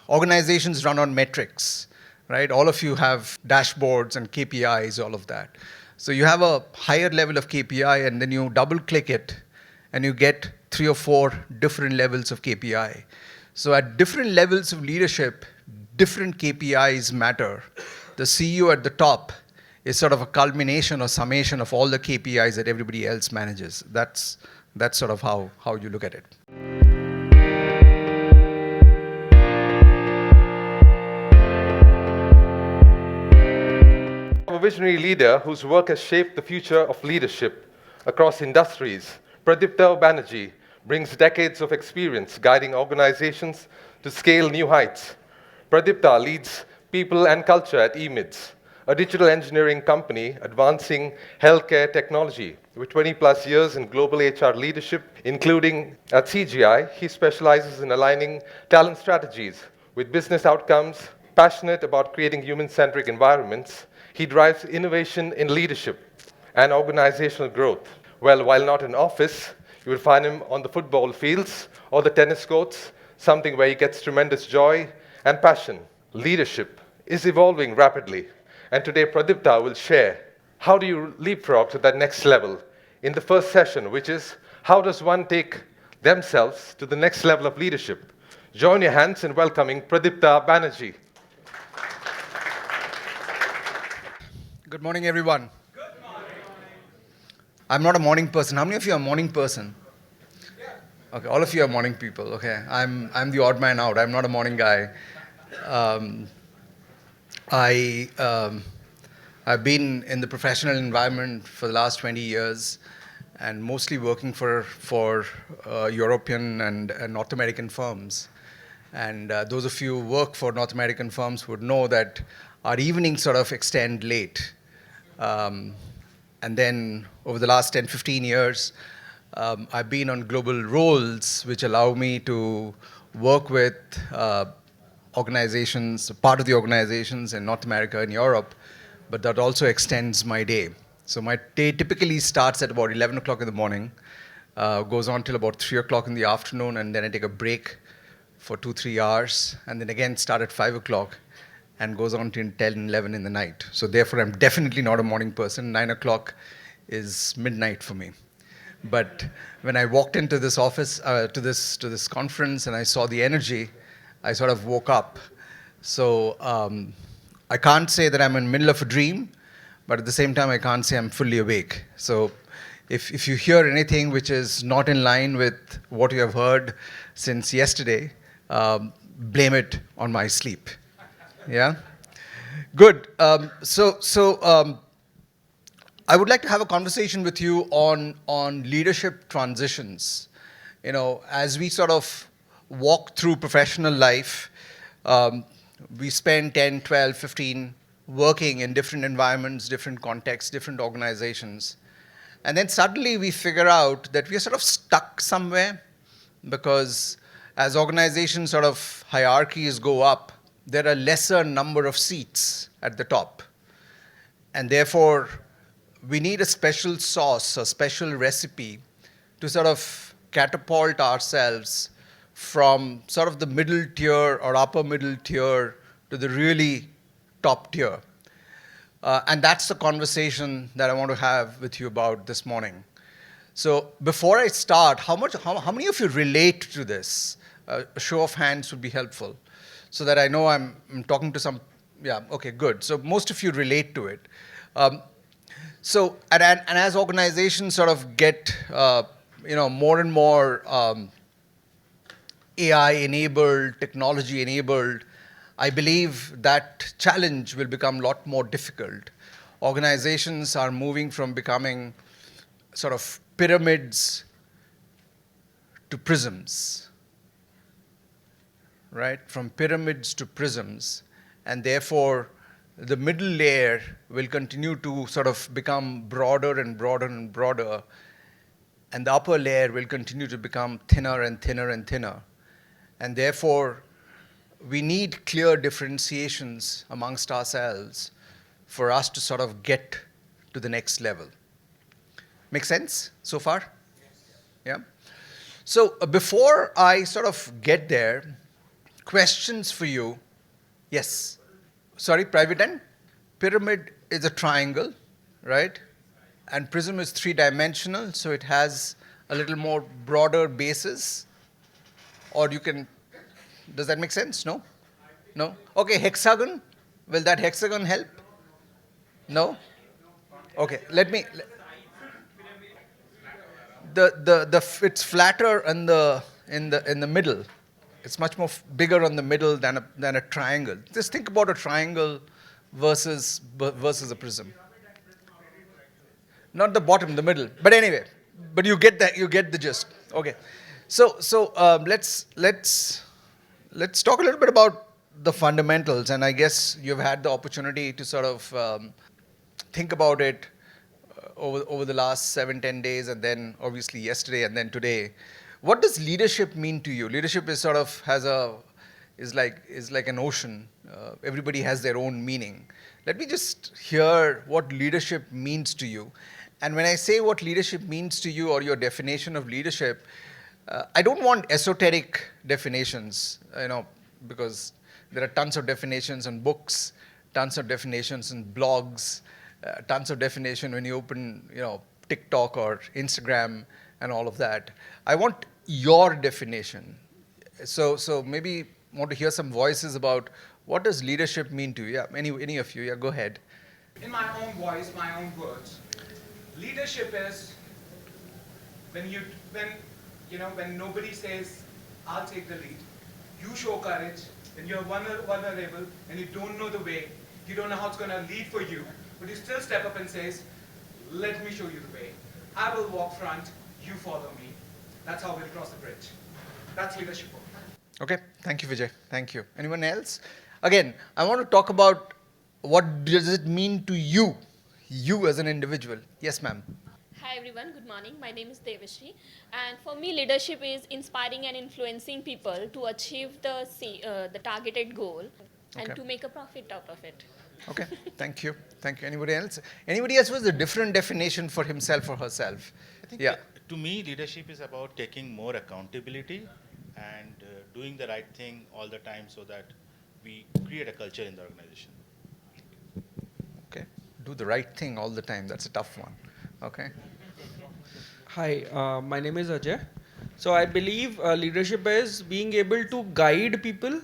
organizations run on metrics, right? All of you have dashboards and KPIs, all of that. So you have a higher level of KPI, and then you double click it, and you get 3 or 4 different levels of KPI. So at different levels of leadership, different KPIs matter. The CEO at the top is sort of a culmination or summation of all the KPIs that everybody else manages. That's sort of how you look at it. A visionary leader whose work has shaped the future of leadership across industries. Pradipta Banerjee brings decades of experience guiding organizations to scale new heights. Pradipta leads people and culture at eMIDS, a digital engineering company advancing healthcare technology. With 20 plus years in global HR leadership, including at CGI, he specializes in aligning talent strategies with business outcomes. Passionate about creating human-centric environments, he drives innovation in leadership and organizational growth. Well, while not in office, you will find him on the football fields or the tennis courts, something where he gets tremendous joy and passion. Leadership is evolving rapidly, and today Pradipta will share how do you leapfrog to that next level in the first session, which is how does one take themselves to the next level of leadership. Join your hands in welcoming Pradipta Banerjee. Good morning, everyone. Good morning. I'm not a morning person. How many of you are a morning person? Yeah. Okay, all of you are morning people. Okay, I'm the odd man out. I'm not a morning guy. I've been in the professional environment for the last 20 years, and mostly working for European and North American firms. And those of you who work for North American firms would know that our evenings sort of extend late. And then over the last 10, 15 years, I've been on global roles which allow me to work with organizations, part of the organizations in North America and Europe, but that also extends my day. So my day typically starts at about 11 o'clock in the morning, goes on till about 3 o'clock in the afternoon, and then I take a break for 2-3 hours, and then again start at 5 o'clock, and goes on to 10, 11 in the night. So therefore, I'm definitely not a morning person. 9 o'clock is midnight for me. But when I walked into this office, to this conference, and I saw the energy, I sort of woke up. So I can't say that I'm in the middle of a dream, but at the same time, I can't say I'm fully awake. So if you hear anything which is not in line with what you have heard since yesterday, blame it on my sleep. Yeah? Good. So I would like to have a conversation with you on leadership transitions. You know, as we sort of walk through professional life, we spend 10, 12, 15 working in different environments, different contexts, different organizations. And then suddenly we figure out that we are sort of stuck somewhere, because as organizations sort of hierarchies go up, there are lesser number of seats at the top. And therefore, we need a special sauce, a special recipe to sort of catapult ourselves from sort of the middle tier or upper middle tier to the really top tier. And that's the conversation that I want to have with you about this morning. So before I start, how many of you relate to this? A show of hands would be helpful, so that I know I'm talking to some. Yeah, okay, good. So most of you relate to it. So as organizations sort of get more and more AI-enabled, technology-enabled, I believe that challenge will become a lot more difficult. Organizations are moving from becoming sort of pyramids to prisms, right? From pyramids to prisms, and therefore the middle layer will continue to sort of become broader and broader and broader, and the upper layer will continue to become thinner and thinner and thinner. And therefore, we need clear differentiations amongst ourselves for us to sort of get to the next level. Make sense so far? Yes. Yeah? So before I sort of get there, questions for you. Yes. Sorry, private end? Pyramid is a triangle, right? And prism is three-dimensional, so it has a little more broader basis. Or you can, does that make sense? No? No? Okay, hexagon. Will that hexagon help? No? Okay, let me. It's flatter in the middle. It's much more bigger on the middle than a triangle. Just think about a triangle versus a prism. Not the bottom, the middle. But anyway, but you get that. You get the gist. Okay. So let's talk a little bit about the fundamentals. And I guess you've had the opportunity to sort of think about it over the last 7-10 days, and then obviously yesterday, and then today. What does leadership mean to you? Leadership is sort of is like an ocean. Everybody has their own meaning. Let me just hear what leadership means to you. And when I say what leadership means to you or your definition of leadership, I don't want esoteric definitions, because there are tons of definitions in books, tons of definitions in blogs, tons of definition when you open, TikTok or Instagram and all of that. I want your definition. So maybe want to hear some voices about what does leadership mean to you? Yeah, any of you? Yeah, go ahead. In my own voice, my own words, leadership is when nobody says, "I'll take the lead." You show courage, when you're vulnerable and you don't know the way, you don't know how it's going to lead for you, but you still step up and says, "Let me show you the way. I will walk front, you follow me." That's how we'll cross the bridge. That's leadership. Okay, thank you, Vijay. Thank you. Anyone else? Again, I want to talk about what does it mean to you as an individual. Yes, ma'am. Hi everyone, good morning. My name is Devashri, and for me leadership is inspiring and influencing people to achieve the targeted goal and Okay. to make a profit out of it. Okay, thank you. Thank you. Anybody else? Anybody else with a different definition for himself or herself? I think Yeah. to me, leadership is about taking more accountability and doing the right thing all the time so that we create a culture in the organization. Okay. Do the right thing all the time. That's a tough one. Okay. Hi, my name is Ajay. So I believe leadership is being able to guide people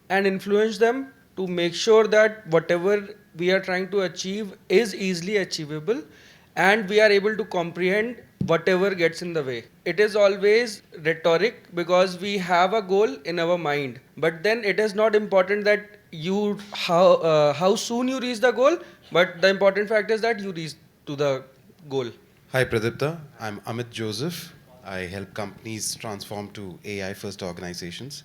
and influence them to make sure that whatever we are trying to achieve is easily achievable, and we are able to comprehend whatever gets in the way. It is always rhetoric because we have a goal in our mind, but then it is not important that how soon you reach the goal, but the important fact is that you reach to the goal. Hi Pradipta, I'm Amit Joseph. I help companies transform to AI first organizations.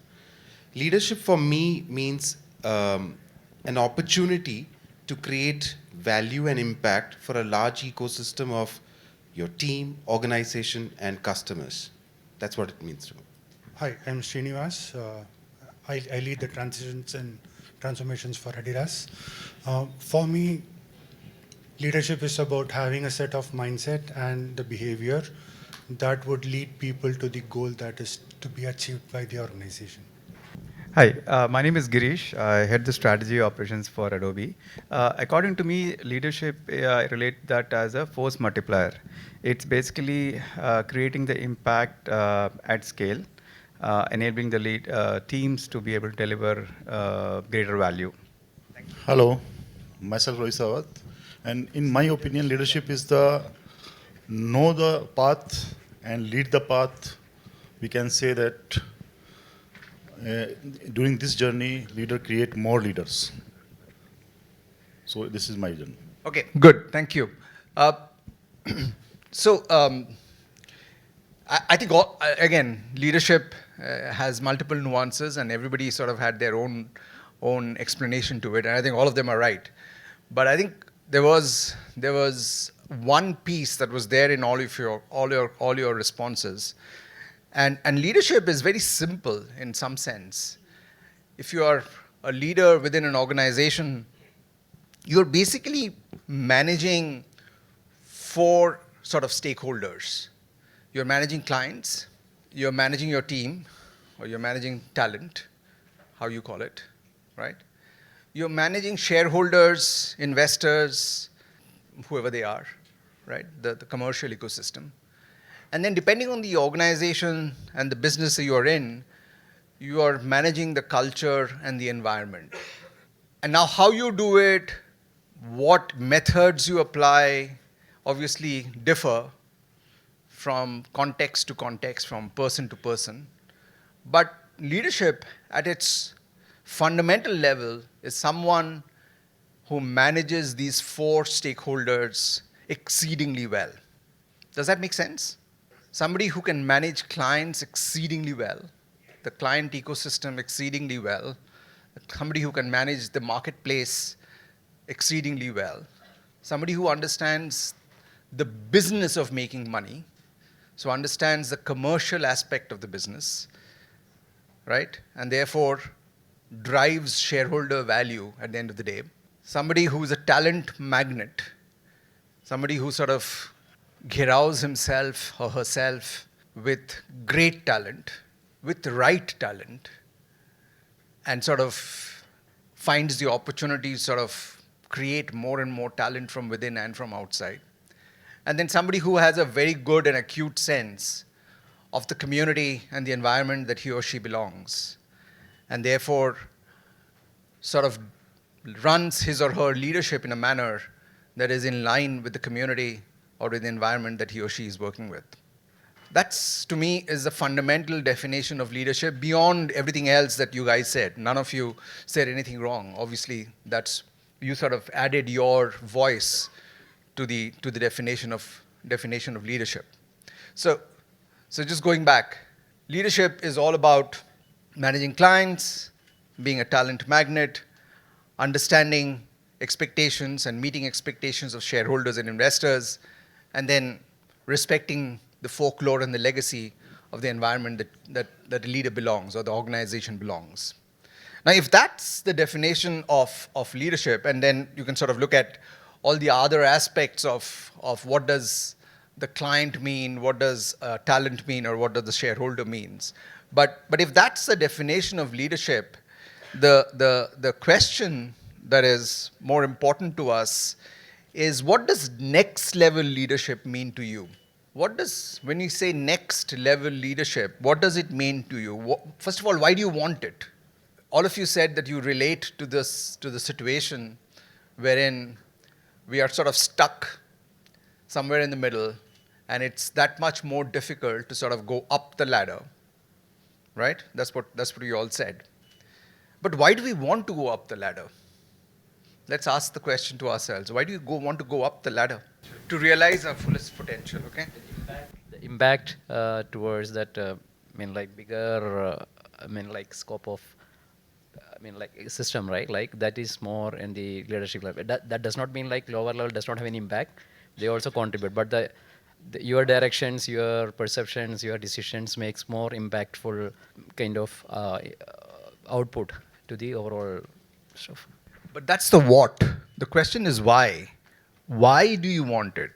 Leadership for me means an opportunity to create value and impact for a large ecosystem of your team, organization, and customers. That's what it means to me. Hi, I'm Srinivas. I lead the transitions and transformations for Adidas. For me, leadership is about having a set of mindset and the behavior that would lead people to the goal that is to be achieved by the organization. Hi, my name is Girish. I head the strategy operations for Adobe. According to me, leadership, I relate that as a force multiplier. It's basically creating the impact at scale, enabling the teams to be able to deliver greater value. Hello, myself Roy Sawat, and in my opinion, leadership is the know the path and lead the path. We can say that during this journey, leader create more leaders. So this is my journey. Okay, good. Thank you. So I think, again, leadership has multiple nuances, and everybody sort of had their own explanation to it, and I think all of them are right. But I think there was one piece that was there in all your responses, and leadership is very simple in some sense. If you are a leader within an organization, you're basically managing 4 sort of stakeholders. You're managing clients, you're managing your team, or you're managing talent, how you call it, right? You're managing shareholders, investors, whoever they are, right? The commercial ecosystem. And then depending on the organization and the business that you are in, you are managing the culture and the environment. And now how you do it, what methods you apply, obviously differ from context to context, from person to person. But leadership at its fundamental level is someone who manages these four stakeholders exceedingly well. Does that make sense? Somebody who can manage clients exceedingly well, the client ecosystem exceedingly well, somebody who can manage the marketplace exceedingly well, somebody who understands the business of making money, so understands the commercial aspect of the business, right? And therefore drives shareholder value at the end of the day. Somebody who is a talent magnet, somebody who sort of ghiraus himself or herself with great talent, with the right talent, and sort of finds the opportunity to sort of create more and more talent from within and from outside. And then somebody who has a very good and acute sense of the community and the environment that he or she belongs, and therefore sort of runs his or her leadership in a manner that is in line with the community or with the environment that he or she is working with. That's, to me, is the fundamental definition of leadership beyond everything else that you guys said. None of you said anything wrong. Obviously, that's, you sort of added your voice to the definition of leadership. So just going back, leadership is all about managing clients, being a talent magnet, understanding expectations and meeting expectations of shareholders and investors, and then respecting the folklore and the legacy of the environment that a leader belongs or the organization belongs. Now, if that's the definition of leadership, and then you can sort of look at all the other aspects of what does the client mean, what does talent mean, or what does the shareholder means. But if that's the definition of leadership, the question that is more important to us is, what does next level leadership mean to you? When you say next level leadership, what does it mean to you? First of all, why do you want it? All of you said that you relate to the situation wherein we are sort of stuck somewhere in the middle, and it's that much more difficult to sort of go up the ladder, right? That's what you all said. But why do we want to go up the ladder? Let's ask the question to ourselves. Why do you want to go up the ladder? To realize our fullest potential, okay? The impact towards that, bigger, scope of, system, right? Like that is more in the leadership level. That does not mean like lower level does not have any impact. They also contribute, but your directions, your perceptions, your decisions makes more impactful kind of output to the overall stuff. But that's the what. The question is why. Why do you want it?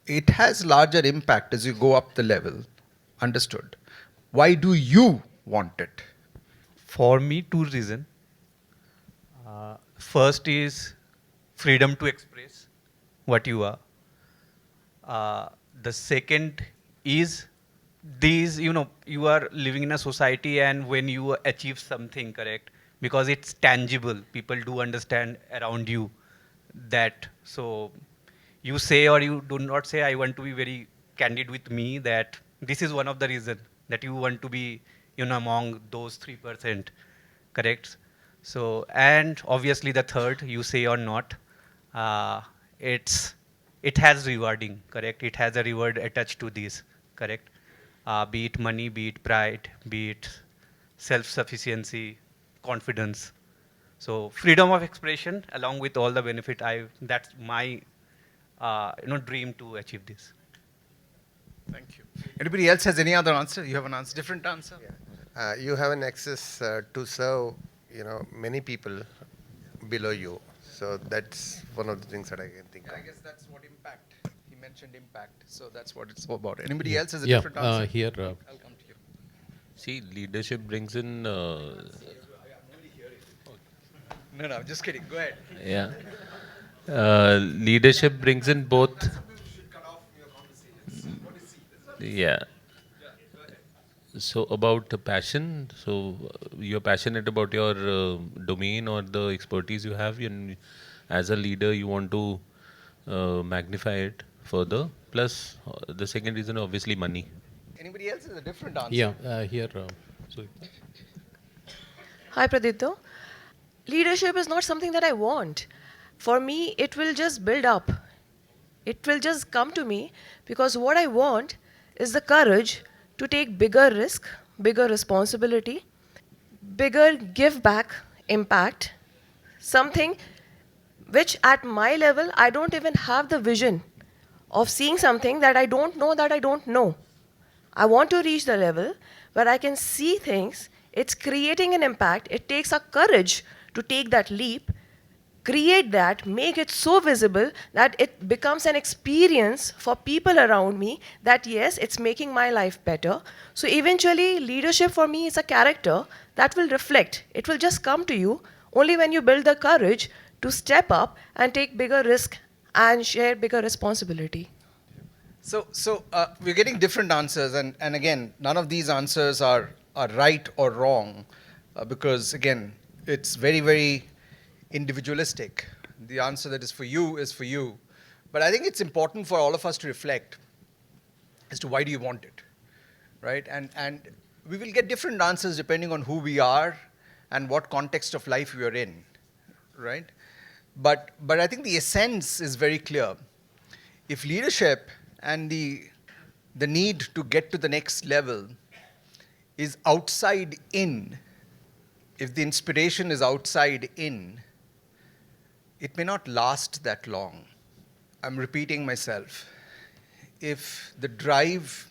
It has larger impact as you go up the level. Understood. Why do you want it? For me, two reasons. First is freedom to express what you are. The second is you are living in a society, and when you achieve something, correct, because it's tangible, people do understand around you that. So you say or you do not say, I want to be very candid with me that this is one of the reasons that you want to be among those 3%, correct? So, and obviously the third, you say or not, it has rewarding, correct? It has a reward attached to this, correct? Be it money, be it pride, be it self-sufficiency, confidence. So freedom of expression along with all the benefit, that's my dream to achieve this. Thank you. Anybody else has any other answer? You have an answer, different answer? Yeah. You have an access to serve, many people below you. So that's one of the things that I can think of. I guess that's what impact. He mentioned impact. So that's what it's all about. Anybody else has a different answer? Here, I'll come to you. see, leadership brings in No, I'm just kidding. Go ahead. Yeah. Leadership brings in both. Yeah. So about the passion, so you're passionate about your domain or the expertise you have, and as a leader, you want to magnify it further. Plus, the second reason, obviously, money. Anybody else has a different answer? Yeah, here. So Hi, Pradipto. Leadership is not something that I want. For me, it will just build up. It will just come to me because what I want is the courage to take bigger risk, bigger responsibility, bigger give back impact, something which at my level I don't even have the vision of seeing something that I don't know that I don't know. I want to reach the level where I can see things, it's creating an impact, it takes a courage to take that leap, create that, make it so visible that it becomes an experience for people around me that yes, it's making my life better. So eventually, leadership for me is a character that will reflect. It will just come to you only when you build the courage to step up and take bigger risk and share bigger responsibility. So we're getting different answers, and again, none of these answers are right or wrong, because again, it's very, very individualistic. The answer that is for you is for you. But I think it's important for all of us to reflect as to why do you want it, right? And we will get different answers depending on who we are and what context of life we are in, right? But I think the essence is very clear. If leadership and the need to get to the next level is outside in, if the inspiration is outside in, it may not last that long. I'm repeating myself. If the drive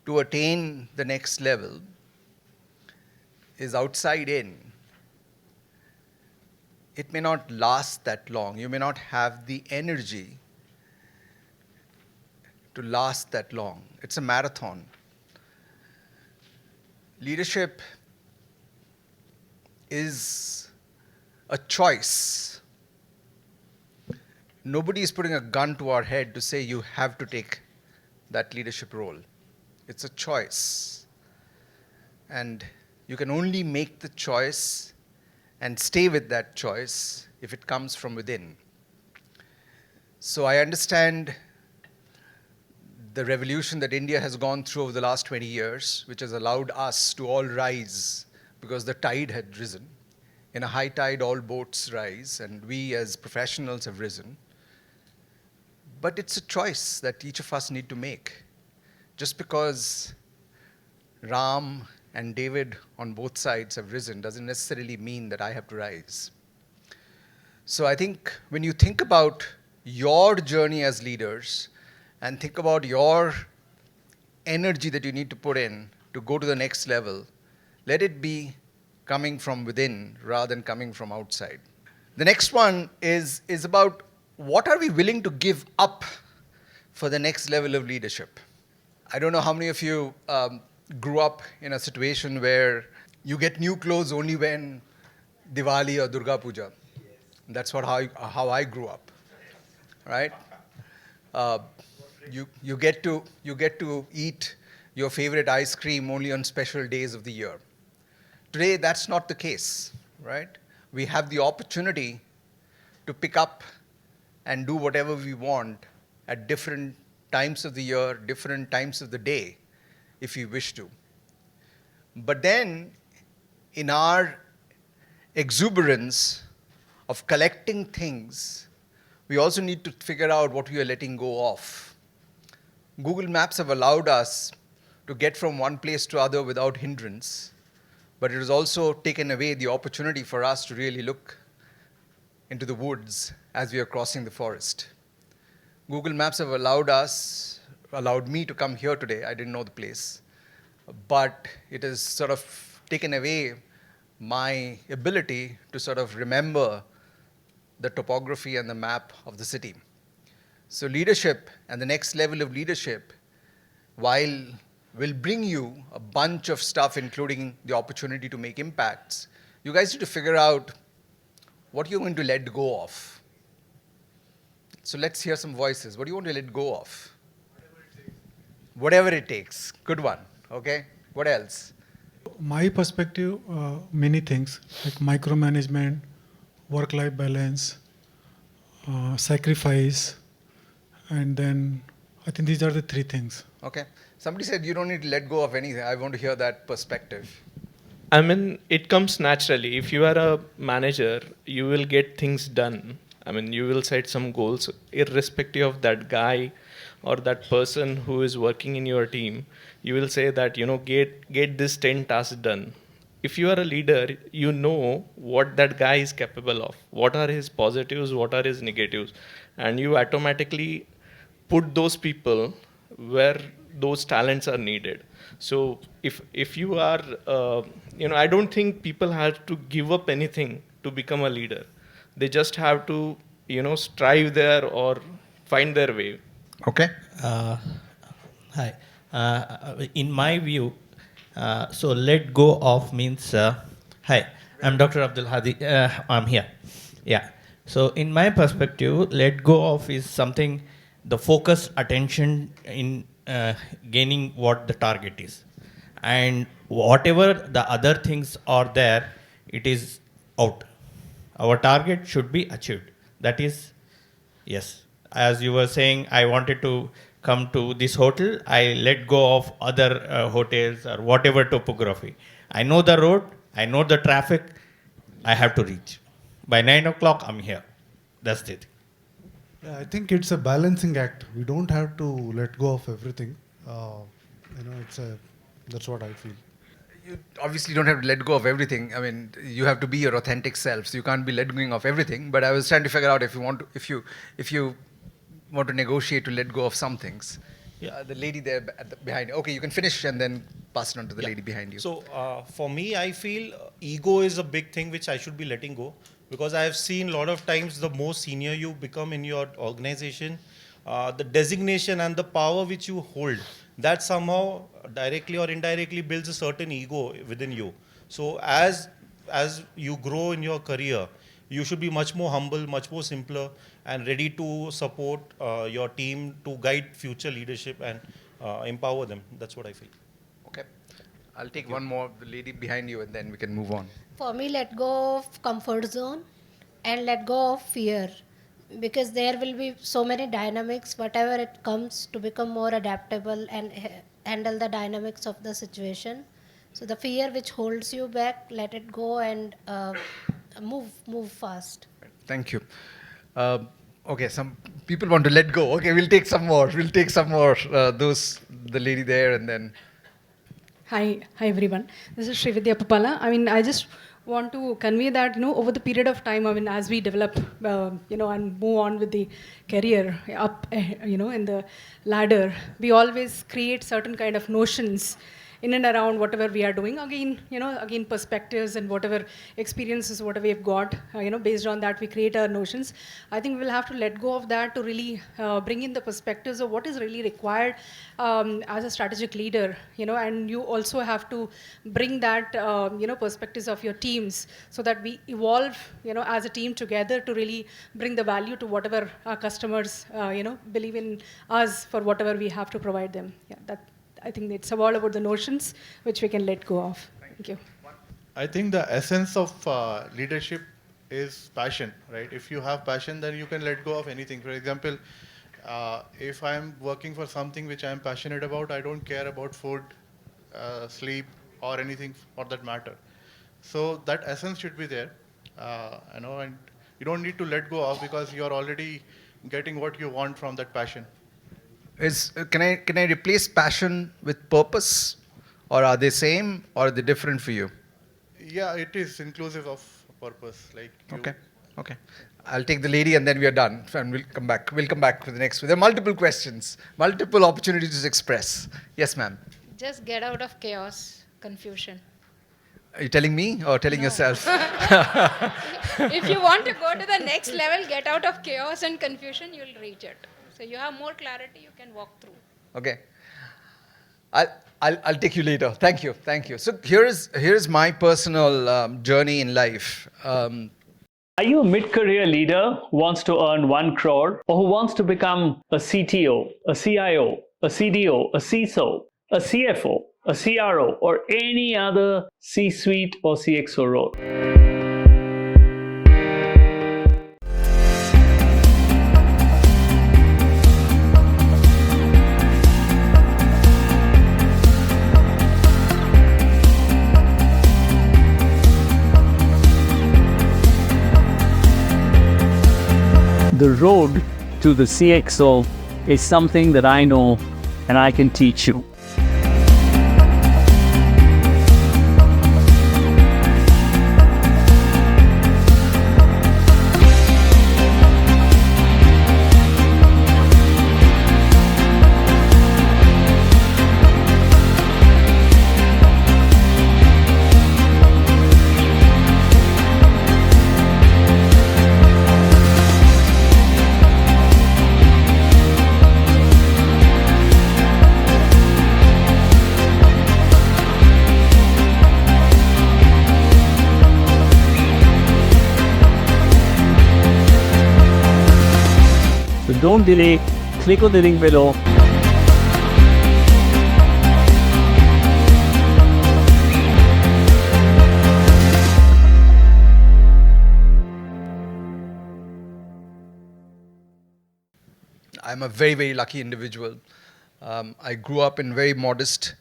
to attain the next level is outside in, it may not last that long. You may not have the energy to last that long. It's a marathon. Leadership is a choice. Nobody is putting a gun to our head to say you have to take that leadership role. It's a choice. And you can only make the choice and stay with that choice if it comes from within. So I understand the revolution that India has gone through over the last 20 years, which has allowed us to all rise because the tide had risen. In a high tide, all boats rise, and we as professionals have risen. But it's a choice that each of us need to make. Just because Ram and David on both sides have risen doesn't necessarily mean that I have to rise. So I think when you think about your journey as leaders and think about your energy that you need to put in to go to the next level, let it be coming from within rather than coming from outside. The next one is about what are we willing to give up for the next level of leadership. I don't know how many of you grew up in a situation where you get new clothes only when Diwali or Durga Puja. That's how I grew up, right? You get to eat your favorite ice cream only on special days of the year. Today, that's not the case, right? We have the opportunity to pick up and do whatever we want at different times of the year, different times of the day, if we wish to. But then, in our exuberance of collecting things, we also need to figure out what we are letting go of. Google Maps have allowed us to get from one place to other without hindrance, but it has also taken away the opportunity for us to really look into the woods as we are crossing the forest. Google Maps have allowed me to come here today. I didn't know the place, but it has sort of taken away my ability to sort of remember the topography and the map of the city. So leadership and the next level of leadership, while will bring you a bunch of stuff, including the opportunity to make impacts, you guys need to figure out what you're going to let go of. So let's hear some voices. What do you want to let go of? Whatever it takes. Good one. Okay. What else? My perspective, many things like micromanagement, work-life balance, sacrifice, and then I think these are the three things. Okay. Somebody said you don't need to let go of anything. I want to hear that perspective. I mean, it comes naturally. If you are a manager, you will get things done. I mean, you will set some goals irrespective of that guy or that person who is working in your team. You will say that, get this 10 tasks done. If you are a leader, you know what that guy is capable of. What are his positives, what are his negatives. And you automatically put those people where those talents are needed. So if you are, I don't think people have to give up anything to become a leader. They just have to, strive there or find their way. Okay. Hi. In my view, so let go of means, hi, I'm Dr. Abdul Hadi, I'm here. Yeah. So in my perspective, let go of is something, the focus attention in gaining what the target is. And whatever the other things are there, it is out. Our target should be achieved. That is, yes. As you were saying, I wanted to come to this hotel, I let go of other hotels or whatever topography. I know the road, I know the traffic, I have to reach. By 9 o'clock, I'm here. That's it. Yeah, I think it's a balancing act. We don't have to let go of everything. That's what I feel. You obviously don't have to let go of everything. I mean, you have to be your authentic self. So you can't be letting go of everything. But I was trying to figure out if you want to negotiate to let go of some things. Yeah. The lady there behind you. Okay, you can finish and then pass it on to the lady behind you. So for me, I feel ego is a big thing which I should be letting go, because I have seen a lot of times the more senior you become in your organization, the designation and the power which you hold, that somehow directly or indirectly builds a certain ego within you. So as you grow in your career, you should be much more humble, much more simpler, and ready to support your team to guide future leadership and empower them. That's what I feel. Okay. I'll take one more, the lady behind you, and then we can move on. For me, let go of comfort zone and let go of fear, because there will be so many dynamics, whatever it comes, to become more adaptable and handle the dynamics of the situation. So the fear which holds you back, let it go and move fast. Thank you. Okay, some people want to let go. Okay, we'll take some more. The lady there and then. Hi everyone. This is Srividya Papala. I just want to convey that, over the period of time, as we develop, and move on with the career up, in the ladder, we always create certain kind of notions in and around whatever we are doing. Again, perspectives and whatever experiences, whatever we've got, based on that, we create our notions. I think we'll have to let go of that to really bring in the perspectives of what is really required as a strategic leader, and you also have to bring that, perspectives of your teams so that we evolve, as a team together to really bring the value to whatever our customers, believe in us for whatever we have to provide them. Yeah, I think it's all about the notions which we can let go of. Thank you. I think the essence of leadership is passion, right? If you have passion, then you can let go of anything. For example, if I'm working for something which I'm passionate about, I don't care about food, sleep, or anything for that matter. So that essence should be there, and you don't need to let go of, because you're already getting what you want from that passion. Can I replace passion with purpose, or are they same, or are they different for you? Yeah, it is inclusive of purpose. Okay. I'll take the lady and then we are done, and we'll come back. We'll come back to the next. There are multiple questions, multiple opportunities to express. Yes, ma'am. Just get out of chaos, confusion. Are you telling me or telling yourself? If you want to go to the next level, get out of chaos and confusion, you'll reach it. So you have more clarity, you can walk through. Okay. I'll take you later. Thank you. So here is my personal journey in life. Are you a mid-career leader who wants to earn 1 crore or who wants to become a CTO, a CIO, a CDO, a CISO, a CFO, a CRO, or any other C-suite or CXO role? The road to the CXO is something that I know and I can teach you. So don't delay, click on the link below. I'm a very, very lucky individual. I grew up in very modest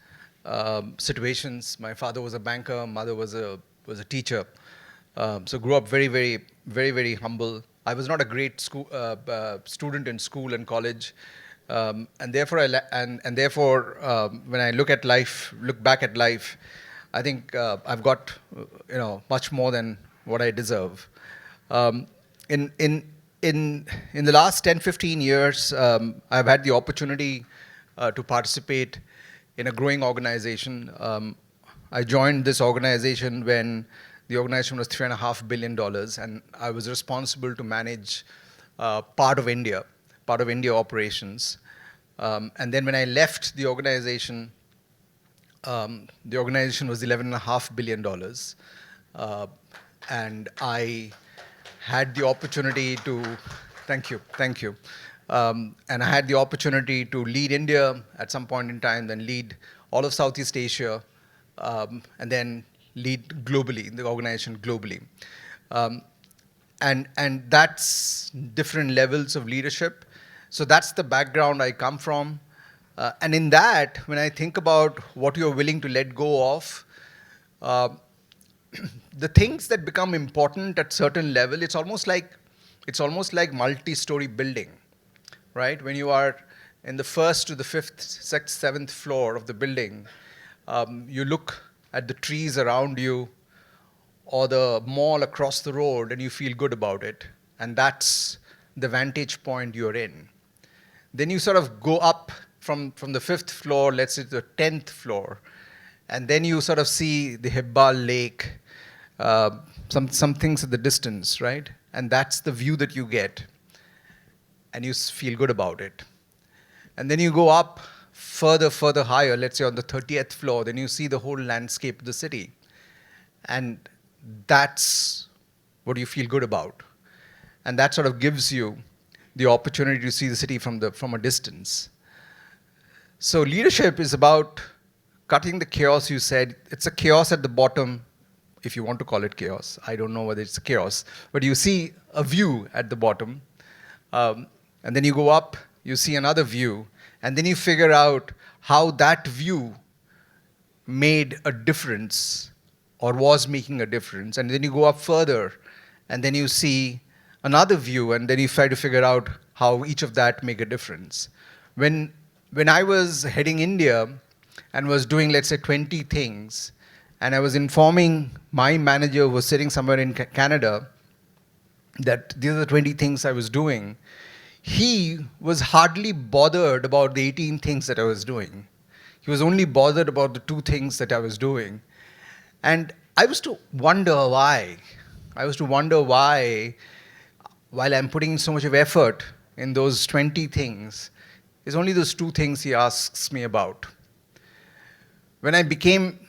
situations. My father was a banker, mother was a teacher. So grew up very, very, very, very humble. I was not a great student in school and college, and therefore, when I look back at life, I think I've got much more than what I deserve. In the last 10-15 years, I've had the opportunity to participate in a growing organization. I joined this organization when the organization was $3.5 billion, and I was responsible to manage part of India operations. And then when I left the organization was $11.5 billion. And I had the opportunity to, thank you. And I had the opportunity to lead India at some point in time, then lead all of Southeast Asia, and then lead globally, the organization globally. And that's different levels of leadership. So that's the background I come from. And in that, when I think about what you're willing to let go of, the things that become important at certain level, it's almost like multi-story building, right? When you are in the first to the fifth, sixth, seventh floor of the building, you look at the trees around you or the mall across the road and you feel good about it. And that's the vantage point you're in. Then you sort of go up from the fifth floor, let's say to the 10th floor, and then you sort of see the Hibbal Lake, some things at the distance, right? And that's the view that you get, and you feel good about it. And then you go up further higher, let's say on the 30th floor, then you see the whole landscape of the city. And that's what you feel good about. And that sort of gives you the opportunity to see the city from a distance. So leadership is about cutting the chaos, you said. It's a chaos at the bottom, if you want to call it chaos. I don't know whether it's chaos. But you see a view at the bottom. And then you go up, you see another view. And then you figure out how that view made a difference or was making a difference. And then you go up further, and then you see another view, and then you try to figure out how each of that make a difference. When I was heading India and was doing, let's say, 20 things, and I was informing my manager who was sitting somewhere in Canada that these are the 20 things I was doing, he was hardly bothered about the 18 things that I was doing. He was only bothered about the 2 things that I was doing. And I was to wonder why. While I'm putting so much of effort in those 20 things, it's only those 2 things he asks me about. When I became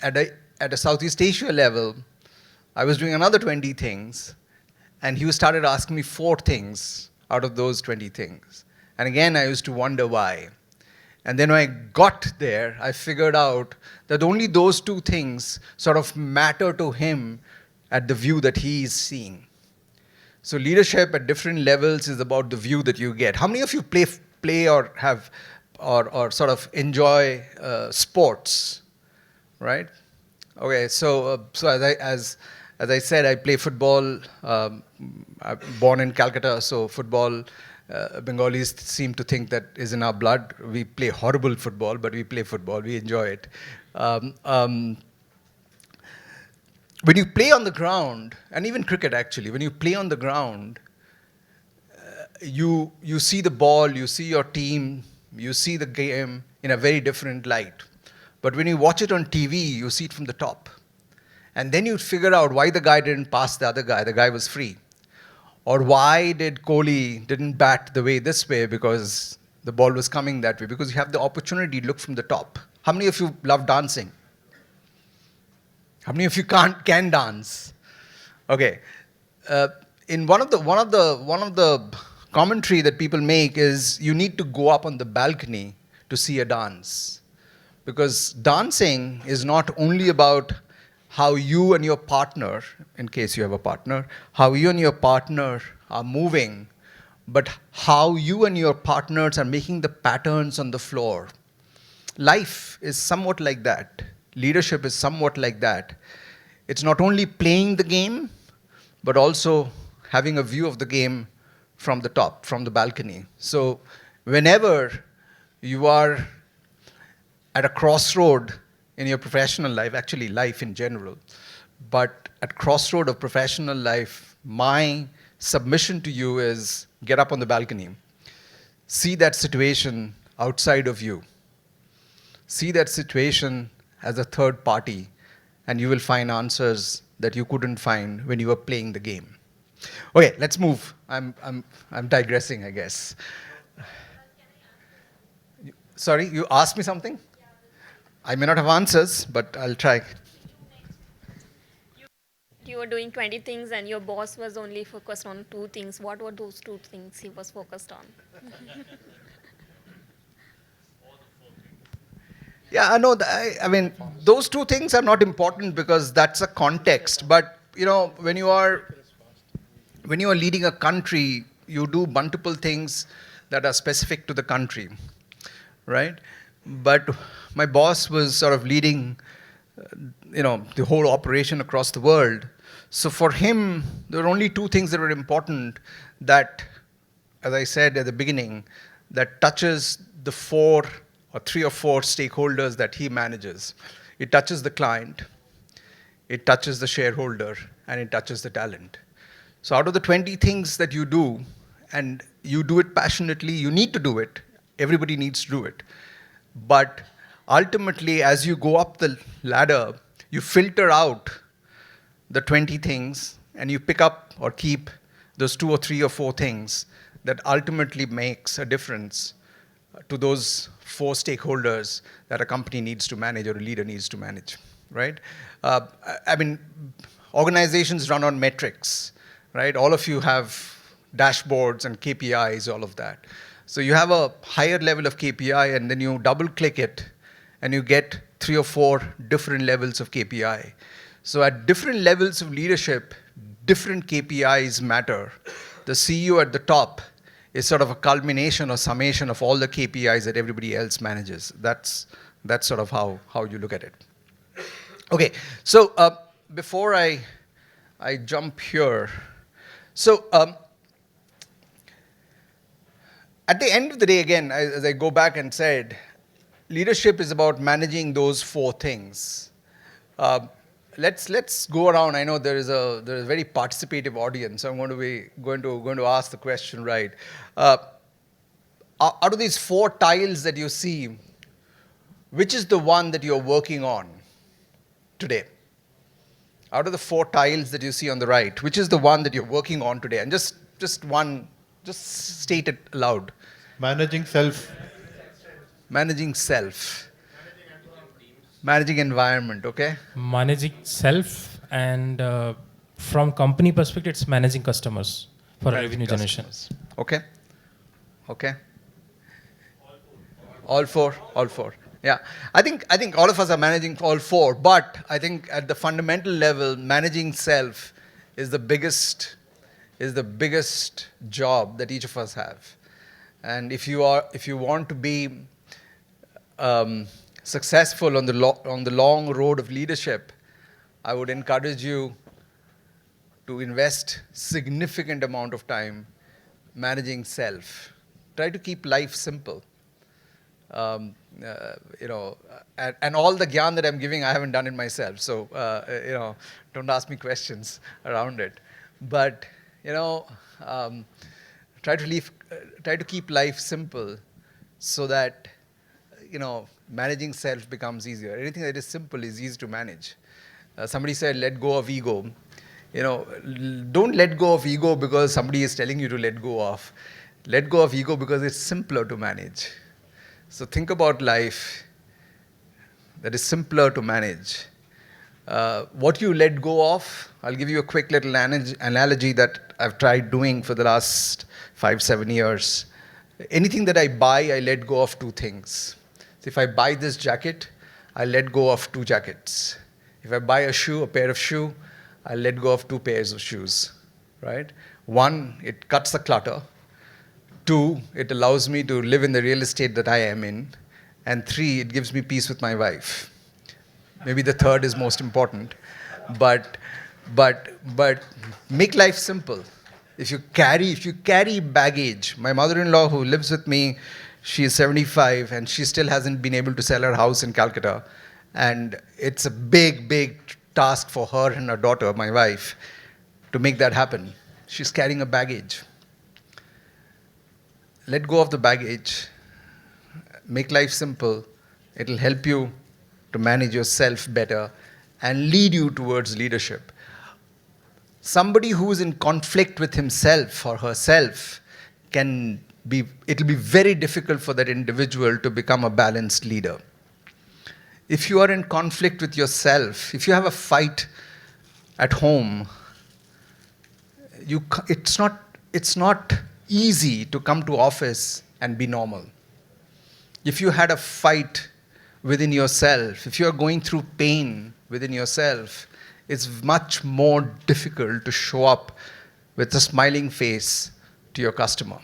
at a Southeast Asia level, I was doing another 20 things, and he started asking me 4 things out of those 20 things. And again, I used to wonder why. And then when I got there, I figured out that only those 2 things sort of matter to him at the view that he is seeing. So leadership at different levels is about the view that you get. How many of you play or have or sort of enjoy sports, right? Okay, so as I said, I play football. I'm born in Calcutta, so football. Bengalis seem to think that is in our blood. We play horrible football, but we play football. We enjoy it. When you play on the ground, and even cricket actually, when you play on the ground, you see the ball, you see your team, you see the game in a very different light. But when you watch it on TV, you see it from the top. And then you figure out why the guy didn't pass the other guy. The guy was free. Or why did Kohli didn't bat the way this way because the ball was coming that way? Because you have the opportunity to look from the top. How many of you love dancing? How many of you can dance? Okay. In one of the commentary that people make is you need to go up on the balcony to see a dance. Because dancing is not only about how you and your partner, in case you have a partner, how you and your partner are moving, but how you and your partners are making the patterns on the floor. Life is somewhat like that. Leadership is somewhat like that. It's not only playing the game, but also having a view of the game from the top, from the balcony. So whenever you are at a crossroad in your professional life, actually life in general, but at crossroad of professional life, my submission to you is get up on the balcony. See that situation outside of you. See that situation as a third party, and you will find answers that you couldn't find when you were playing the game. Okay, let's move. I'm digressing, I guess. Sorry, you asked me something? I may not have answers, but I'll try. You were doing 20 things and your boss was only focused on 2 things. What were those 2 things he was focused on? Yeah, I know. I mean, those 2 things are not important because that's a context. But you know, when you are leading a country, you do multiple things that are specific to the country, right? But my boss was sort of leading, the whole operation across the world. So for him, there were only 2 things that were important that, as I said at the beginning, that touches the 4 or 3 or 4 stakeholders that he manages. It touches the client, it touches the shareholder, and it touches the talent. So out of the 20 things that you do, and you do it passionately, you need to do it. Everybody needs to do it. But ultimately, as you go up the ladder, you filter out the 20 things, and you pick up or keep those 2 or 3 or 4 things that ultimately makes a difference to those 4 stakeholders that a company needs to manage or a leader needs to manage, right? I mean, organizations run on metrics, right? All of you have dashboards and KPIs, all of that. So you have a higher level of KPI, and then you double click it, and you get 3 or 4 different levels of KPI. So at different levels of leadership, different KPIs matter. The CEO at the top is sort of a culmination or summation of all the KPIs that everybody else manages. That's sort of how you look at it. Okay, so before I jump here, so at the end of the day, again, as I go back and said, leadership is about managing those 4 things. Let's go around. I know there is a very participative audience. So I'm going to ask the question right. Out of these 4 tiles that you see, which is the one that you're working on today? Out of the 4 tiles that you see on the right, which is the one that you're working on today? And just state it aloud. Managing self. Managing self. Managing environment, okay? Managing self and from company perspective, it's managing customers for Managing revenue generation. customers. Okay. Okay. All four. All four. Yeah. I think all of us are managing all four, but I think at the fundamental level, managing self is the biggest job that each of us have. And if you want to be successful on the long road of leadership, I would encourage you to invest significant amount of time managing self. Try to keep life simple. And all the gyan that I'm giving, I haven't done it myself. So, don't ask me questions around it. But, try to keep life simple so that, managing self becomes easier. Anything that is simple is easy to manage. Somebody said, let go of ego. Don't let go of ego because somebody is telling you to let go of. Let go of ego because it's simpler to manage. So think about life that is simpler to manage. What you let go of, I'll give you a quick little analogy that I've tried doing for the last 5-7 years. Anything that I buy, I let go of 2 things. So if I buy this jacket, I let go of 2 jackets. If I buy a pair of shoe, I let go of 2 pairs of shoes, right? 1, it cuts the clutter. 2, it allows me to live in the real estate that I am in. And 3, it gives me peace with my wife. Maybe the 3rd is most important. But make life simple. If you carry baggage, my mother-in-law who lives with me, she is 75 and she still hasn't been able to sell her house in Calcutta. And it's a big task for her and her daughter, my wife, to make that happen. She's carrying a baggage. Let go of the baggage. Make life simple. It'll help you to manage yourself better and lead you towards leadership. Somebody who is in conflict with himself or herself it'll be very difficult for that individual to become a balanced leader. If you are in conflict with yourself, if you have a fight at home, it's not easy to come to office and be normal. If you had a fight within yourself, if you are going through pain within yourself, it's much more difficult to show up with a smiling face to your customer.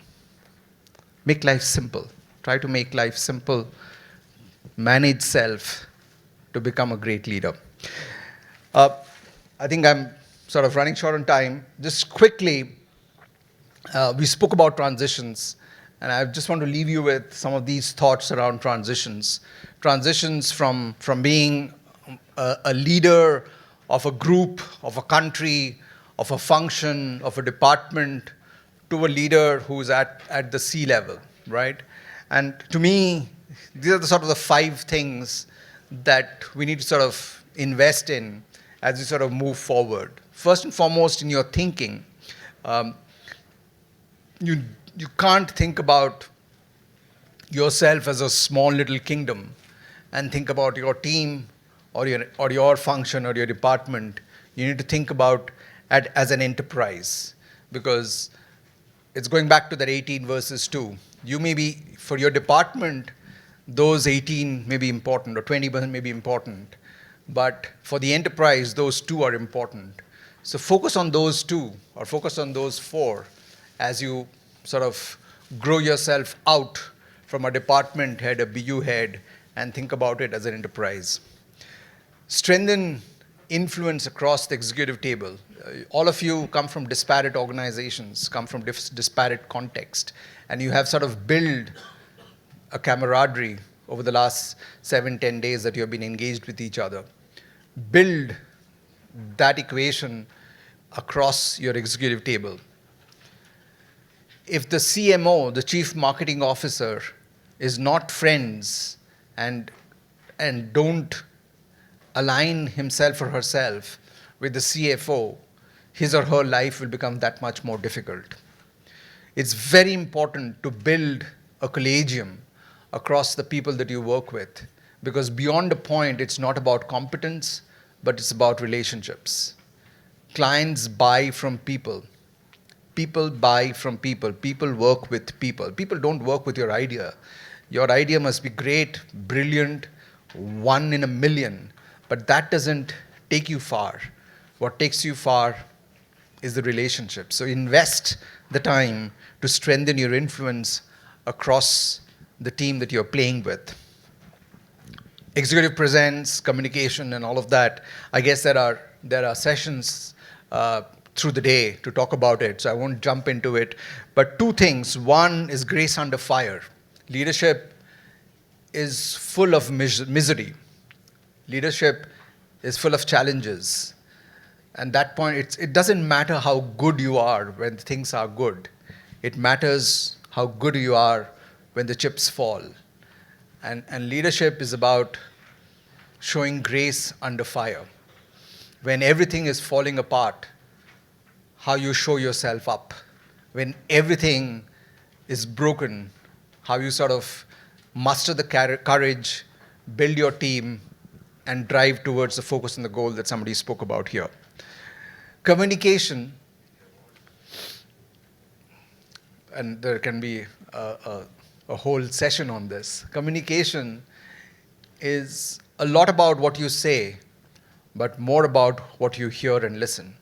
Make life simple. Try to make life simple. Manage self to become a great leader. I think I'm sort of running short on time. Just quickly, we spoke about transitions, and I just want to leave you with some of these thoughts around transitions. Transitions from being a leader of a group, of a country, of a function, of a department, to a leader who's at the C level, right? And to me, these are the sort of the 5 things that we need to sort of invest in as we sort of move forward. First and foremost, in your thinking, you can't think about yourself as a small little kingdom and think about your team or your function or your department. You need to think about it as an enterprise, because it's going back to that 18 versus 2. You may be, for your department, those 18 may be important or 20% may be important, but for the enterprise, those 2 are important. So focus on those 2 or focus on those 4 as you sort of grow yourself out from a department head, a BU head, and think about it as an enterprise. Strengthen influence across the executive table. All of you come from disparate organizations, come from disparate context, and you have sort of built a camaraderie over the last 7-10 days that you have been engaged with each other. Build that equation across your executive table. If the CMO, the Chief Marketing Officer, is not friends and don't align himself or herself with the CFO, his or her life will become that much more difficult. It's very important to build a collegium across the people that you work with, because beyond a point, it's not about competence, but it's about relationships. clients buy from people. People buy from people. People work with people. People don't work with your idea. Your idea must be great, brilliant, one in a million, but that doesn't take you far. What takes you far is the relationship. So invest the time to strengthen your influence across the team that you're playing with. Executive presence, communication, and all of that. I guess there are sessions through the day to talk about it, so I won't jump into it. But two things. One is grace under fire. Leadership is full of misery. Leadership is full of challenges. And that point, it doesn't matter how good you are when things are good. It matters how good you are when the chips fall. And leadership is about showing grace under fire. When everything is falling apart, how you show yourself up. When everything is broken, how you sort of muster the courage, build your team, and drive towards the focus and the goal that somebody spoke about here. Communication, and there can be a whole session on this. Communication is a lot about what you say, but more about what you hear and listen.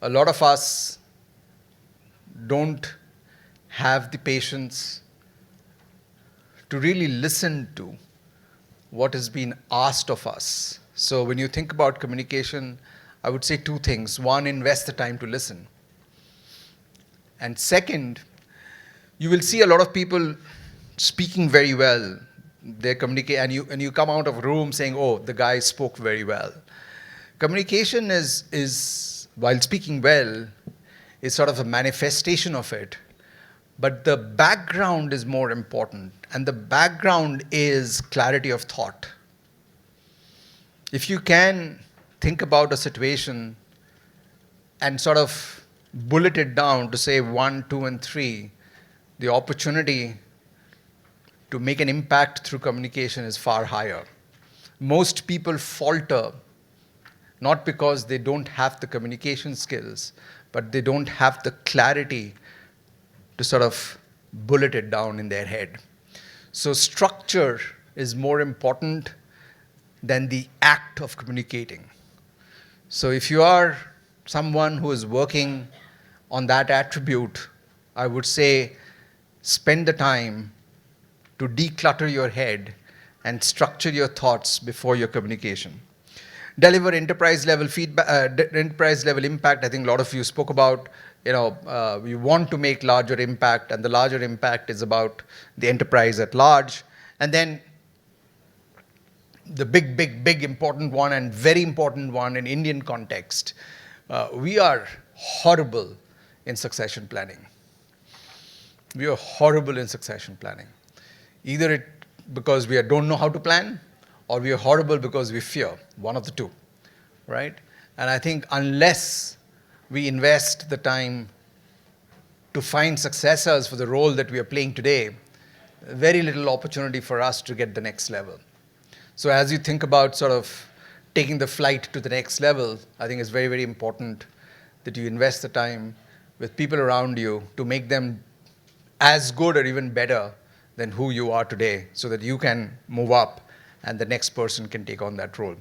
A lot of us don't have the patience to really listen to what has been asked of us. So when you think about communication, I would say two things. One, invest the time to listen. And second, you will see a lot of people speaking very well. They communicate, and you come out of a room saying, oh, the guy spoke very well. Communication is while speaking well, is sort of a manifestation of it. But the background is more important, and the background is clarity of thought. If you can think about a situation and sort of bullet it down to say 1, 2, and 3, the opportunity to make an impact through communication is far higher. Most people falter not because they don't have the communication skills, but they don't have the clarity to sort of bullet it down in their head. So structure is more important than the act of communicating. So if you are someone who is working on that attribute, I would say spend the time to declutter your head and structure your thoughts before your communication. Deliver enterprise level feedback, enterprise level impact. I think a lot of you spoke about, we want to make larger impact, and the larger impact is about the enterprise at large. And then the big important one, and very important one in Indian context, we are horrible in succession planning. We are horrible in succession planning. Either because we don't know how to plan, or we are horrible because we fear, one of the two, right? And I think unless we invest the time to find successors for the role that we are playing today, very little opportunity for us to get the next level. So as you think about sort of taking the flight to the next level, I think it's very, very important that you invest the time with people around you to make them as good or even better than who you are today, so that you can move up and the next person can take on that role.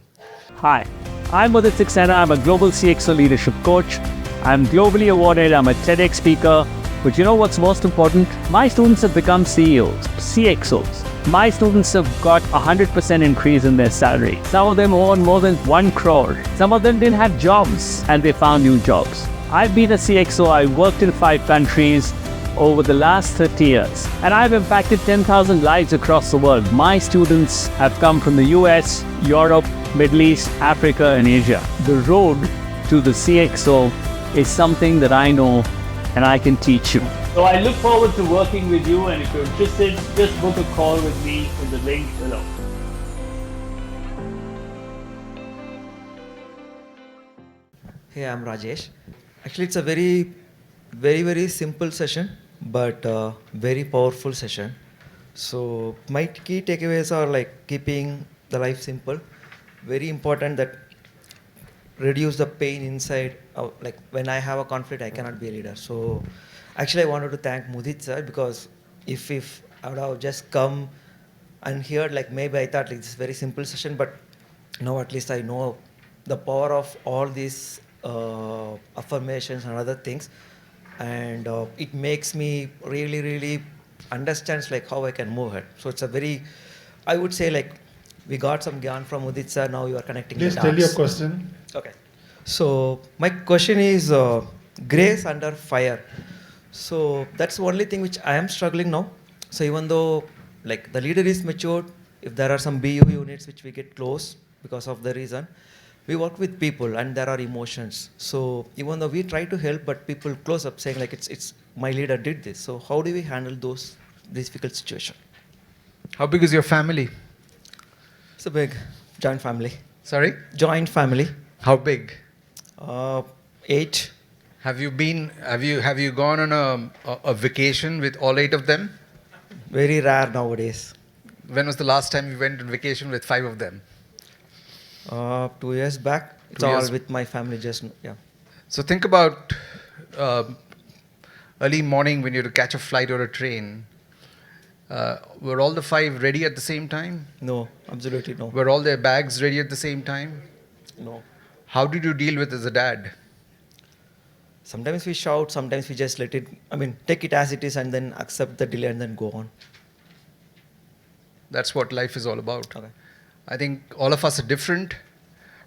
Hi, I'm Mudit Saxena. I'm a Global CXO leadership coach. I'm globally awarded. I'm a TEDx speaker. But you know what's most important? My students have become CEOs, CXOs. My students have got 100% increase in their salary. Some of them earn more than 1 crore. Some of them didn't have jobs and they found new jobs. I've been a CXO. I worked in 5 countries over the last 30 years, and I've impacted 10,000 lives across the world. My students have come from the US, Europe, Middle East, Africa, and Asia. The road to the CXO is something that I know and I can teach you. So I look forward to working with you, and if you're interested, just book a call with me in the link below. Hey, I'm Rajesh. Actually, it's a very simple session, but very powerful session. So my key takeaways are like keeping the life simple. Very important that reduce the pain inside. Like when I have a conflict, I cannot be a leader. So actually, I wanted to thank Mudit sir, because if I would have just come and heard, like maybe I thought like this is very simple session, but now at least I know the power of all these affirmations and other things, and it makes me really understands like how I can move ahead. So it's a very, I would say, like we got some gyan from Udit sir. Now you are connecting Please the tell dots. your question. Okay. So my question is grace under fire. So that's the only thing which I am struggling now. So even though like the leader is matured, if there are some BU units which we get close because of the reason, we work with people and there are emotions. So even though we try to help, but people close up saying like it's my leader did this. So how do we handle those difficult situations? How big is your family? It's a big joint family. Sorry? Joint family. How big? 8. Have you gone on a vacation with all 8 of them? Very rare nowadays. When was the last time you went on vacation with 5 of them? 2 years back. It's all with my family just, yeah. So think about early morning when you have to catch a flight or a train. Were all the 5 ready at the same time? No, absolutely no. Were all their bags ready at the same time? No. How did you deal with it as a dad? Sometimes we shout, sometimes we just let it, take it as it is and then accept the delay and then go on. That's what life is all about. Okay. I think all of us are different.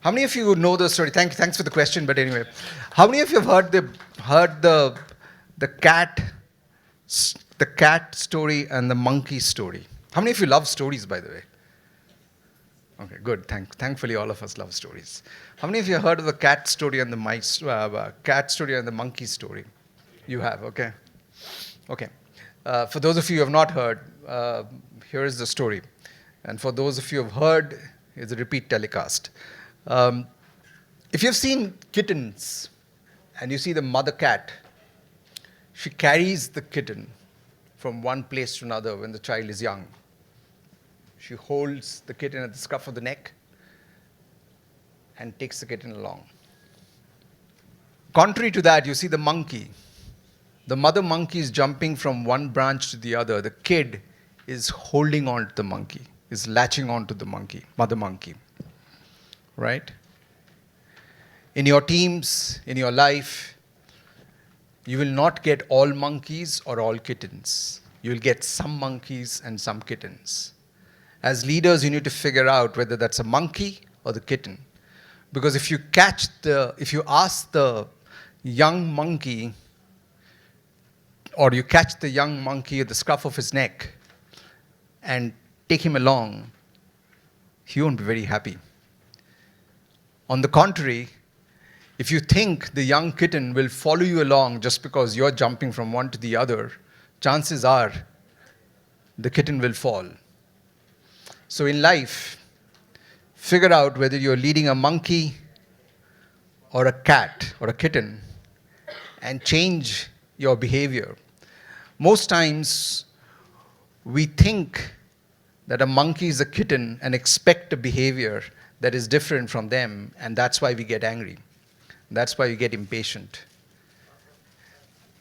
How many of you know the story? Thanks for the question, but anyway. How many of you have heard the cat story and the monkey story? How many of you love stories, by the way? Okay, good. Thankfully, all of us love stories. How many of you have heard of the cat story and the cat story and the monkey story? You have, okay. Okay. For those of you who have not heard, here is the story. And for those of you who have heard, it's a repeat telecast. If you've seen kittens and you see the mother cat, she carries the kitten from one place to another when the child is young. She holds the kitten at the scruff of the neck and takes the kitten along. Contrary to that, you see the monkey. The mother monkey is jumping from one branch to the other. The kid is holding on to the monkey, is latching on to the monkey, mother monkey. Right? In your teams, in your life, you will not get all monkeys or all kittens. You will get some monkeys and some kittens. As leaders, you need to figure out whether that's a monkey or the kitten. Because if you ask the young monkey, or you catch the young monkey at the scruff of his neck and take him along, he won't be very happy. On the contrary, if you think the young kitten will follow you along just because you're jumping from one to the other, chances are the kitten will fall. So in life, figure out whether you're leading a monkey or a cat or a kitten and change your behavior. Most times, we think that a monkey is a kitten and expect a behavior that is different from them, and that's why we get angry. That's why we get impatient.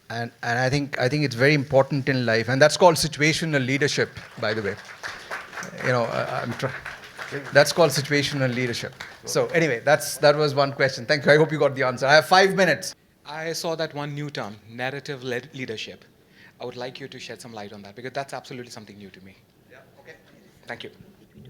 And I think it's very important in life, and that's called situational leadership, by the way. That's called situational leadership. So anyway, that was one question. Thank you. I hope you got the answer. I have 5 minutes. I saw that one new term, narrative-led leadership. I would like you to shed some light on that because that's absolutely something new to me. Yeah, okay. Thank you.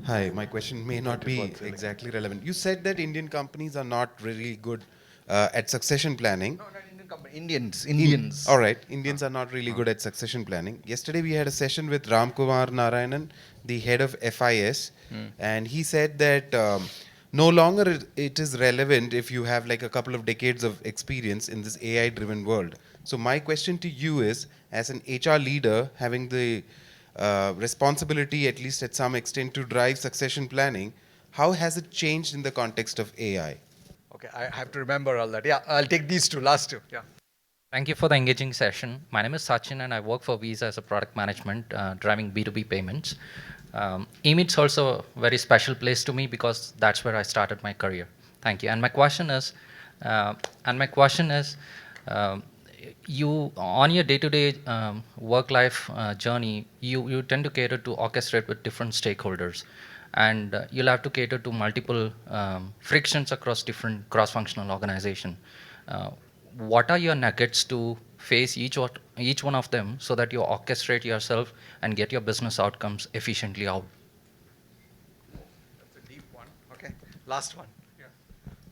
Hi, my question may not be exactly relevant. You said that Indian companies are not really good at succession planning. No, not Indian companies. Indians. All right, Indians are not really good at succession planning. Yesterday we had a session with Ram Kumar Narayanan, the head of FIS, and he said that no longer it is relevant if you have like a couple of decades of experience in this AI-driven world. So my question to you is, as an HR leader having the responsibility, at least at some extent, to drive succession planning, how has it changed in the context of AI? Okay, I have to remember all that. Yeah, I'll take these last two. Yeah. Thank you for the engaging session. My name is Sachin and I work for Visa as a product management, driving B2B payments. eMeet's also a very special place to me because that's where I started my career. Thank you. And my question is, um, you on your day-to-day work-life journey, you tend to cater to orchestrate with different stakeholders, and you'll have to cater to multiple frictions across different cross-functional organization. What are your nuggets to face each one of them so that you orchestrate yourself and get your business outcomes efficiently out? That's a deep one. Okay, last one.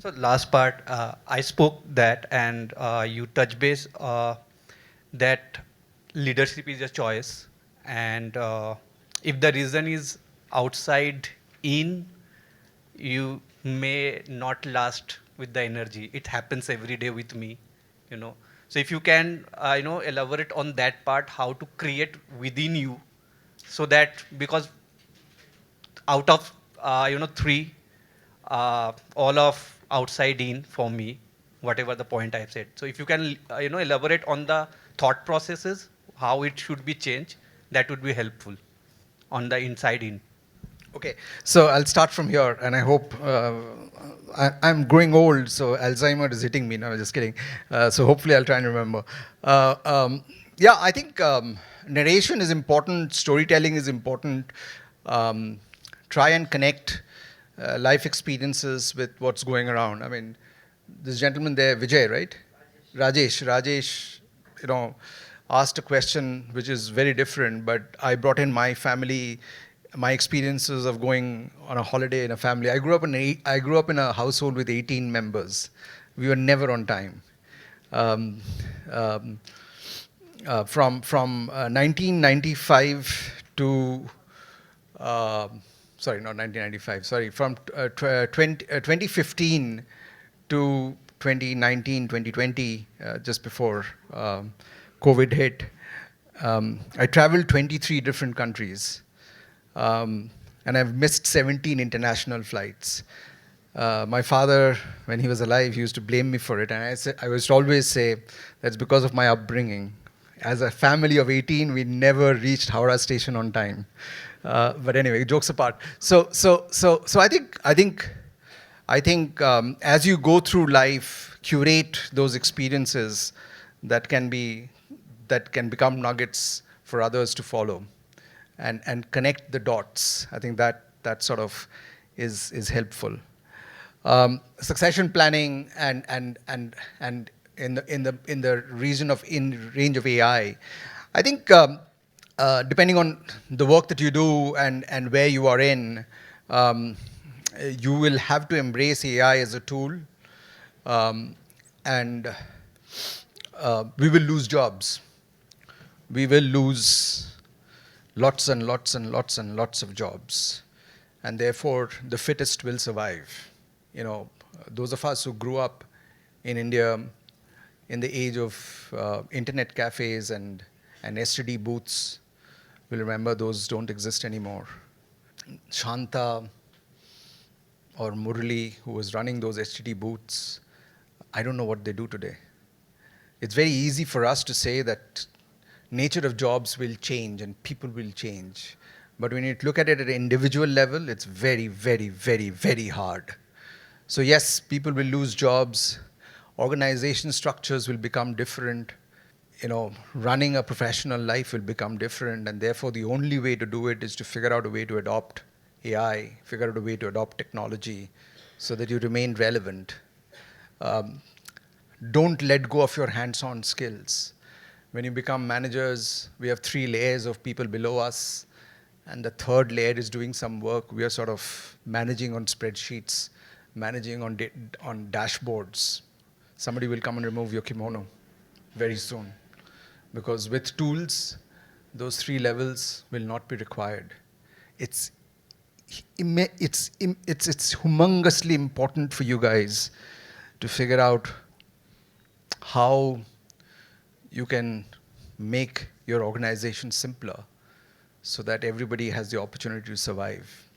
So last part, I spoke that, and you touch base that leadership is a choice, and if the reason is outside in, you may not last with the energy. It happens every day with me, you know. So if you can, elaborate on that part, how to create within you, so that because out of three, all of outside in for me, whatever the point I've said. So if you can elaborate on the thought processes, how it should be changed, that would be helpful on the inside in. Okay, so I'll start from here, and I hope I'm growing old, so Alzheimer is hitting me. No, just kidding. So hopefully I'll try and remember. Yeah, I think narration is important, storytelling is important. Try and connect life experiences with what's going around. I mean, this gentleman there, Vijay, right? Rajesh, asked a question which is very different, but I brought in my family, my experiences of going on a holiday in a family. I grew up in a household with 18 members. We were never on time. From 1995 to sorry, not 1995. Sorry, from 2015 to 2019, 2020, just before COVID hit, I traveled 23 different countries. And I've missed 17 international flights. My father, when he was alive, he used to blame me for it. And I used to always say, that's because of my upbringing. As a family of 18, we never reached Howrah station on time. But anyway, jokes apart. So I think as you go through life, curate those experiences that can become nuggets for others to follow, and connect the dots. I think that sort of is helpful. Succession planning and in the range of AI, I think depending on the work that you do and where you are in, you will have to embrace AI as a tool, and we will lose jobs. We will lose lots and lots and lots and lots of jobs, and therefore the fittest will survive. Those of us who grew up in India in the age of internet cafes and STD booths will remember those don't exist anymore. Shanta or Murali, who was running those STD booths, I don't know what they do today. It's very easy for us to say that nature of jobs will change and people will change. But when you look at it at an individual level, it's very, very, very, very hard. So yes, people will lose jobs. Organization structures will become different. Running a professional life will become different. And therefore, the only way to do it is to figure out a way to adopt AI, figure out a way to adopt technology so that you remain relevant. Don't let go of your hands-on skills. When you become managers, we have 3 layers of people below us, and the 3rd layer is doing some work. We are sort of managing on spreadsheets, managing on dashboards. Somebody will come and remove your kimono very soon, because with tools, those 3 levels will not be required. It's humongously important for you guys to figure out how you can make your organization simpler so that everybody has the opportunity to survive.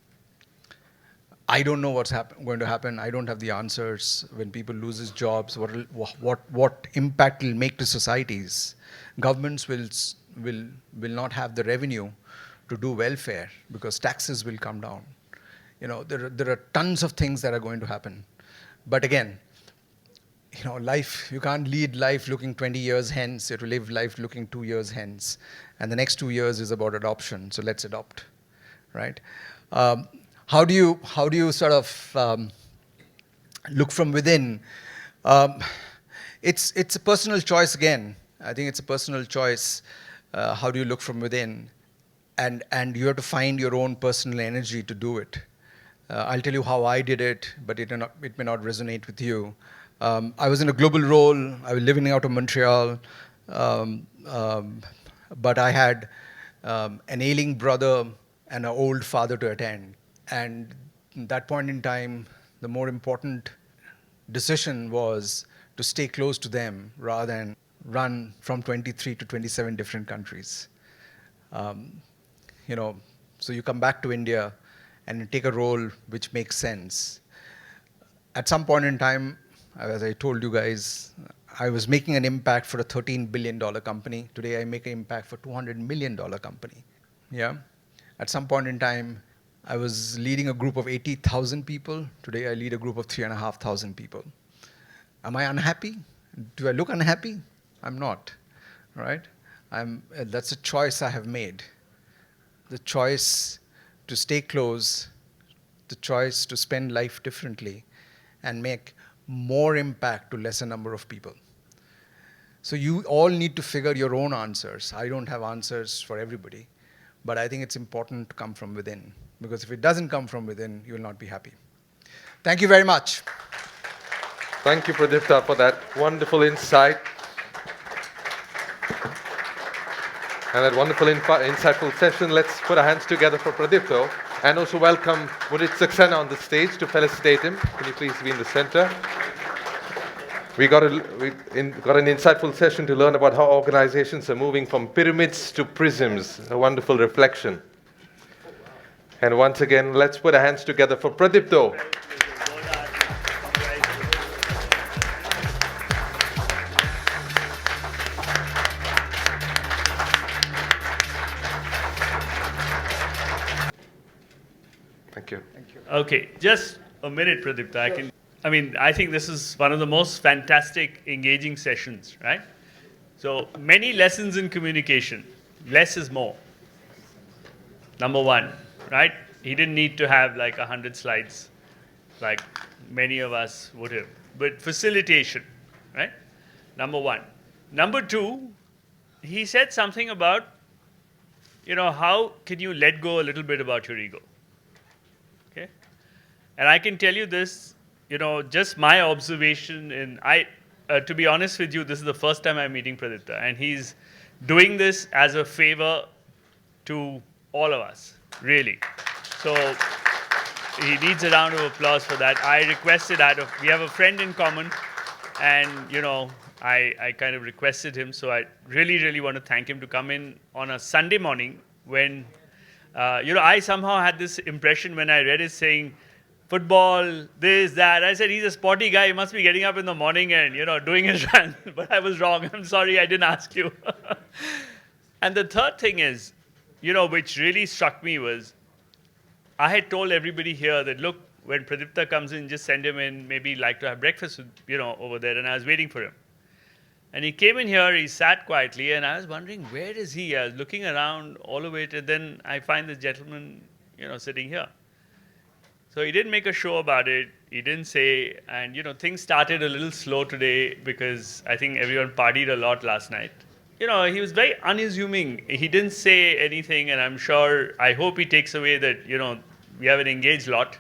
I don't know what's going to happen. I don't have the answers. When people lose jobs, what impact will make to societies? Governments will not have the revenue to do welfare because taxes will come down. There are tons of things that are going to happen. But again, life, you can't lead life looking 20 years hence. You have to live life looking 2 years hence. And the next 2 years is about adoption. So let's adopt, right? How do you sort of look from within? It's a personal choice again. I think it's a personal choice. How do you look from within? And you have to find your own personal energy to do it. I'll tell you how I did it, but it may not resonate with you. I was in a global role. I was living out of Montreal, but I had an ailing brother and an old father to attend. And at that point in time, the more important decision was to stay close to them rather than run from 23 to 27 different countries. So you come back to India and you take a role which makes sense. At some point in time, as I told you guys, I was making an impact for a $13 billion company. Today I make an impact for $200 million company. Yeah. At some point in time, I was leading a group of 80,000 people. Today I lead a group of 3,500 people. Am I unhappy? Do I look unhappy? I'm not, right? That's a choice I have made. The choice to stay close, the choice to spend life differently and make more impact to lesser number of people. So you all need to figure your own answers. I don't have answers for everybody, but I think it's important to come from within, because if it doesn't come from within, you will not be happy. Thank you very much. Thank you, Pradipta, for that wonderful insight. And that wonderful, insightful session. Let's put our hands together for Pradipta. And also welcome Mudit Saxena on the stage to felicitate him. Can you please be in the center? We got an insightful session to learn about how organizations are moving from pyramids to prisms. A wonderful reflection. And once again, let's put our hands together for Pradipta. Thank you. Okay, just a minute, Pradipta. I think this is one of the most fantastic, engaging sessions, right? So many lessons in communication. Less is more. Number one, right? He didn't need to have like 100 slides, like many of us would have. But facilitation, right? Number one. Number two, he said something about, how can you let go a little bit about your ego? Okay? And I can tell you this, just my observation, to be honest with you, this is the first time I'm meeting Pradipta, and he's doing this as a favor to all of us, really. So he needs a round of applause for that. I requested we have a friend in common, and, I kind of requested him, so I really, really want to thank him to come in on a Sunday morning when, I somehow had this impression when I read it saying, football, this, that. I said, he's a sporty guy. He must be getting up in the morning and, doing his run. But I was wrong. I'm sorry, I didn't ask you. And the third thing is, which really struck me was, I had told everybody here that, look, when Pradipta comes in, just send him in, maybe like to have breakfast, over there. And I was waiting for him. And he came in here, he sat quietly, and I was wondering, where is he? I was looking around all of it, and then I find this gentleman, sitting here. So he didn't make a show about it. He didn't say, and things started a little slow today because I think everyone partied a lot last night. He was very unassuming. He didn't say anything, and I hope he takes away that, we have an engaged lot.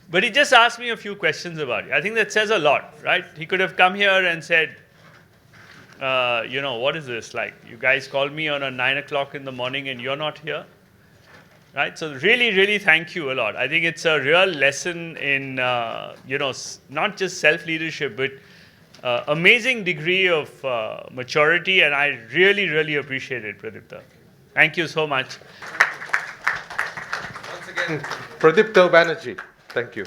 But he just asked me a few questions about it. I think that says a lot, right? He could have come here and said, what is this? Like, you guys called me on a 9 o'clock in the morning and you're not here. Right? So really, really thank you a lot. I think it's a real lesson in, not just self-leadership, but amazing degree of maturity, and I really, really appreciate it, Pradipta. Thank you so much. Once again, Pradipta Banerjee. Thank you.